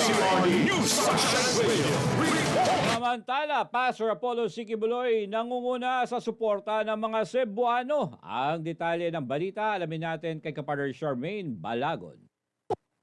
News Sunshine Radio. Samantala, Pastor Apollo Sikibuloy nangunguna sa suporta ng mga Cebuano. Ang detalye ng balita, alamin natin kay Kapartner Charmaine Balagon.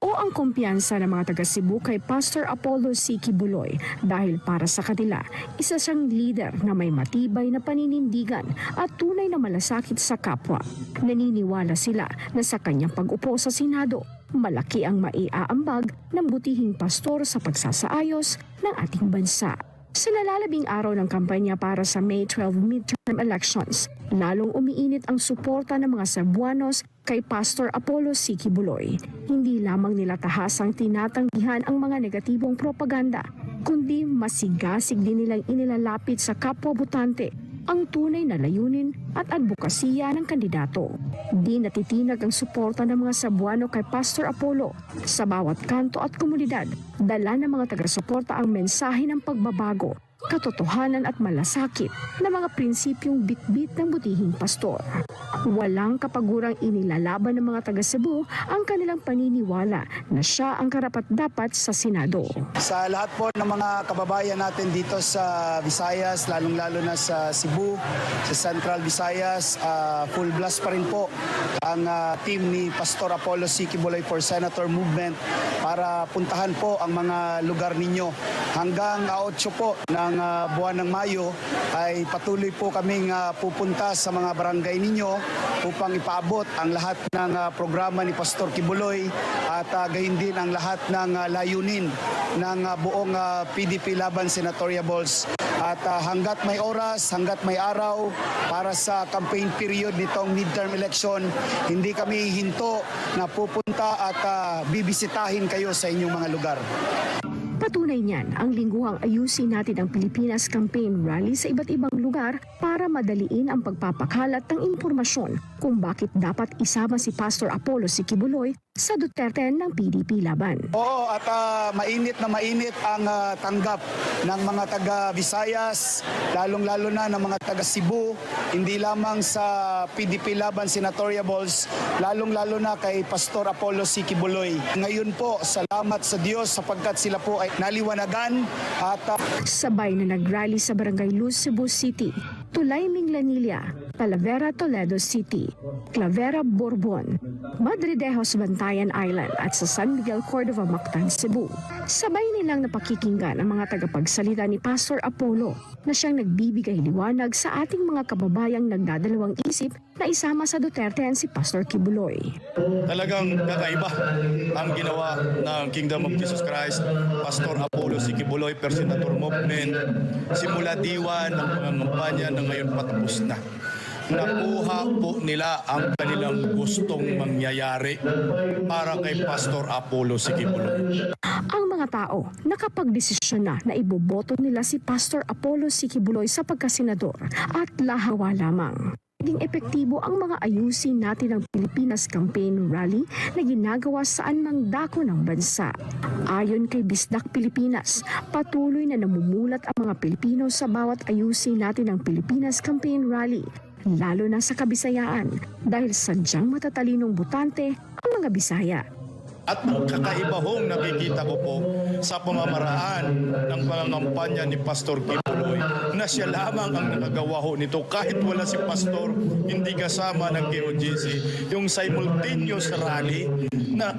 O ang kumpiyansa ng mga taga Cebu kay Pastor Apollo Sikibuloy dahil para sa kanila, isa siyang leader na may matibay na paninindigan at tunay na malasakit sa kapwa. Naniniwala sila na sa kanyang pag-upo sa Senado, malaki ang maiaambag ng butihing pastor sa pagsasaayos ng ating bansa. Sa nalalabing araw ng kampanya para sa May 12 midterm elections, lalong umiinit ang suporta ng mga Cebuanos kay Pastor Apollo Sikibuloy. Hindi lamang nila tahasang tinatanggihan ang mga negatibong propaganda, kundi masigasig din nilang inilalapit sa kapwa-botante ang tunay na layunin at advokasya ng kandidato. Di natitinag ang suporta ng mga Cebuano kay Pastor Apollo. Sa bawat kanto at komunidad, dala ng mga taga-suporta ang mensahe ng pagbabago, katotohanan at malasakit na mga prinsipyong bitbit ng butihing pastor. Walang kapagurang inilalaban ng mga taga-Cebu ang kanilang paniniwala na siya ang karapat-dapat sa Senado. Sa lahat po ng mga kababayan natin dito sa Visayas, lalong-lalo na sa Cebu, sa Central Visayas, full blast pa rin po ang team ni Pastor Apollo Sikibuloy for Senator Movement para puntahan po ang mga lugar ninyo. Hanggang 8 po ng buwan ng Mayo ay patuloy po kaming pupunta sa mga barangay ninyo upang ipaabot ang lahat ng programa ni Pastor Kibuloy at gayon din ang lahat ng layunin ng buong PDP Laban Senatoriables. At hanggat may oras, hanggat may araw para sa campaign period nitong midterm election, hindi kami hinto na pupunta at bibisitahin kayo sa inyong mga lugar. Patunay niyan ang lingguhang Ayusin Natin ang Pilipinas campaign rally sa iba't ibang lugar para madaliin ang pagpapakalat ng impormasyon kung bakit dapat isama si Pastor Apollo Sikibuloy sa Duterte ng PDP Laban. Oo, at mainit na mainit ang tanggap ng mga taga-Visayas, lalong-lalo na ng mga taga-Cebu, hindi lamang sa PDP Laban Senatoriables, lalong-lalo na kay Pastor Apollo Sikibuloy. Ngayon po, salamat sa Diyos sapagkat sila po ay naliwanagan at Sabay na nagrally sa Barangay Luz, Cebu City, Tulay Minglanilla, Talavera, Toledo City, Clavera, Bourbon, Madridejos, Bantayan Island at sa San Miguel, Cordova, Mactan, Cebu. Sabay nilang napakikinggan ang mga tagapagsalita ni Pastor Apollo na siyang nagbibigay liwanag sa ating mga kababayang nagdadalawang isip na isama sa Duterte si Pastor Kibuloy. Talagang kakaiba ang ginawa ng Kingdom of Jesus Christ, Pastor Apollo Sikibuloy, per Senator Movement, simula diwan ng pangangampanya na ngayon patapos na. Nakuha po nila ang kanilang gustong mangyayari para kay Pastor Apollo Sikibuloy. Ang mga tao nakapagdesisyon na iboboto nila si Pastor Apollo Sikibuloy sa pagkasenador at lahawa lamang. Naging epektibo ang mga Ayusin Natin ang Pilipinas campaign rally na ginagawa saan mang dako ng bansa. Ayon kay Bisdak Pilipinas, patuloy na namumulat ang mga Pilipino sa bawat Ayusin Natin ang Pilipinas campaign rally, lalo na sa Kabisayaan dahil sadyang matatalinong botante ang mga Bisaya. At ang kakaiba hong nakikita ko po sa pamamaraan ng pangangampanya ni Pastor Kibuloy na siya lamang ang nakagawa ho nito kahit wala si Pastor, hindi kasama ng KOJC, yung simultaneous rally na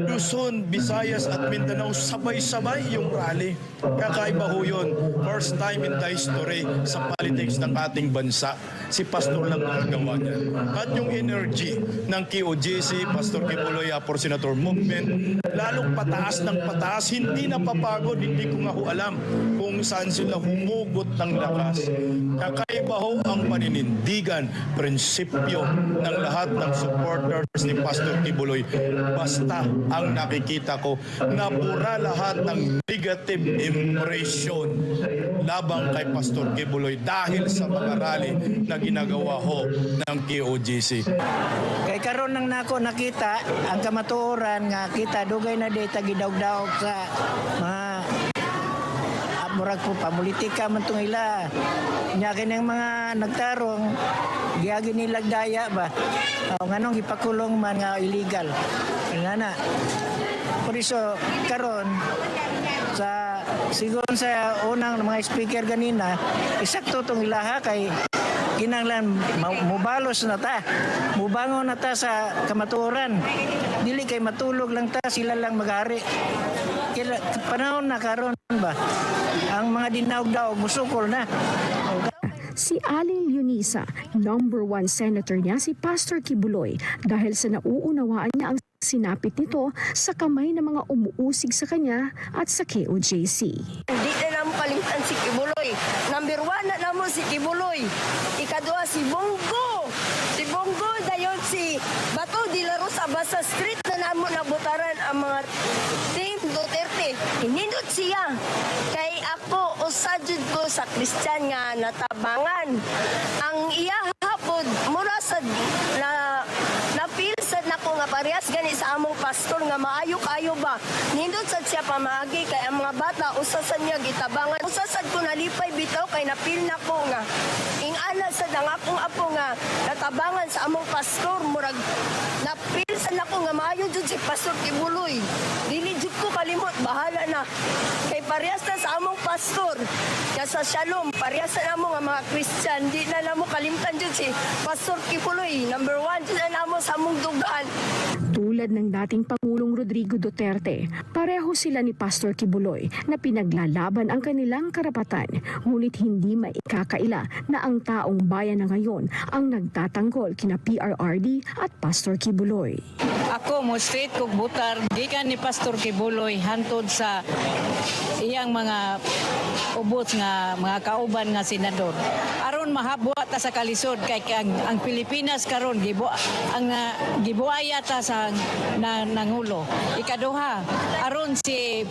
Luzon, Visayas at Mindanao sabay-sabay yung rally. Kakaiba ho yun. First time in the history sa politics ng ating bansa. Si Pastor lang ang gawa niya. At yung energy ng KOJC, Pastor Kibuloy for Senator Movement, lalong pataas ng pataas, hindi napapagod, hindi ko nga ho alam kung saan sila humugot ng lakas. Kakaiba ho ang paninindigan, prinsipyo ng lahat ng supporters ni Pastor Kibuloy. Basta ang nakikita ko, napura lahat ng negative impression labang kay Pastor Kibuloy dahil sa mga rally na ginagawa ho ng KOJC. Kay karon nang nako nakita ang kamatuoran nga kita dugay na data gidawdaw sa mga murag po pamulitika man tong ila. Nya kining mga nagtarong giagi nilag daya ba. Nganong gipakulong man nga illegal. Ana. Por iso karon sigon sa unang mga speaker ganina, isakto tong ilaha kay kinanglan mubalos na ta. Mubangon na ta sa kamatuoran. Dili kay matulog lang ta, sila lang maghari. Kaya panahon na karon ba? Ang mga dinaog-daog musukol na. Si Aling Leonisa, number 1 senator niya si Pastor Kibuloy dahil sa nauunawaan niya ang sinapit nito sa kamay ng mga umuusig sa kanya at sa KOJC. Hindi na namo kalimutan si Kibuloy. Number 1 na namo si Kibuloy. Ikaduha si Bongo. Si Bongo dayon si Bato de la Rosa Basa Street na namo nabutaran ang mga Team Duterte. Hinindot siya. Kay ako usadjud ko sa Christian nga natabangan. Ang iya hapod mura sad na napil sad nako nga parehas gani sa among pastor nga maayo kayo ba. Nindot sad siya pamagi kay ang mga bata usasan niya gitabangan. Usasad ko nalipay bitaw kay napil nako nga ingana sad ang akong apo nga natabangan sa among pastor murag napil sad nako nga maayo jud si Pastor Kibuloy. Dili jud ko kalimot bahala na. Kay parehas na sa among pastor. Kaya sa Shalom parehas na namo nga mga Christian di na namo kalimtan jud si Pastor Kibuloy. Number 1 jud na namo sa among dugaan. Tulad ng dating Pangulong Rodrigo Duterte, pareho sila ni Pastor Kibuloy na pinaglalaban ang kanilang karapatan, ngunit hindi maikakaila na ang taong bayan na ngayon ang nagtatanggol kina PRRD at Pastor Kibuloy. Ako mo straight kog butar gikan ni Pastor Kibuloy hantod sa iyang mga ubot nga mga kauban nga senador. Aron mahabwa ta sa kalisod kay ang Pilipinas karon gibuaya ta sa nangulo. Ikaduha, aron si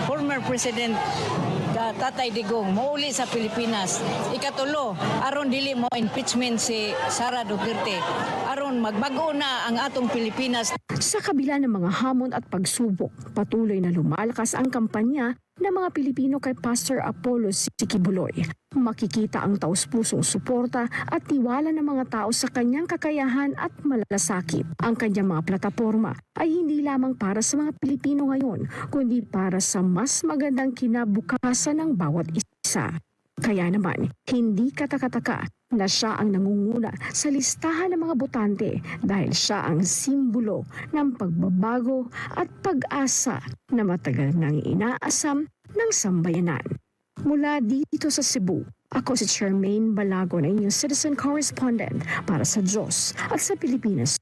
former President Tatay Digong mauli sa Pilipinas. Ikatulo, aron dili mo impeachment si Sara Duterte. Aron magbago na ang atong Pilipinas. Sa kabila ng mga hamon at pagsubok, patuloy na lumalakas ang kampanya ng mga Pilipino kay Pastor Apollo Kibuloy. Makikita ang taus-pusong suporta at tiwala ng mga tao sa kanyang kakayahan at malasakit. Ang kanyang mga plataporma ay hindi lamang para sa mga Pilipino ngayon, kundi para sa mas magandang kinabukasan ng bawat isa. Kaya naman, hindi katakataka na siya ang nangunguna sa listahan ng mga botante dahil siya ang simbolo ng pagbabago at pag-asa na matagal nang inaasam ng sambayanan. Mula dito sa Cebu, ako si Charmaine Balago na inyong citizen correspondent para sa Diyos at sa Pilipinas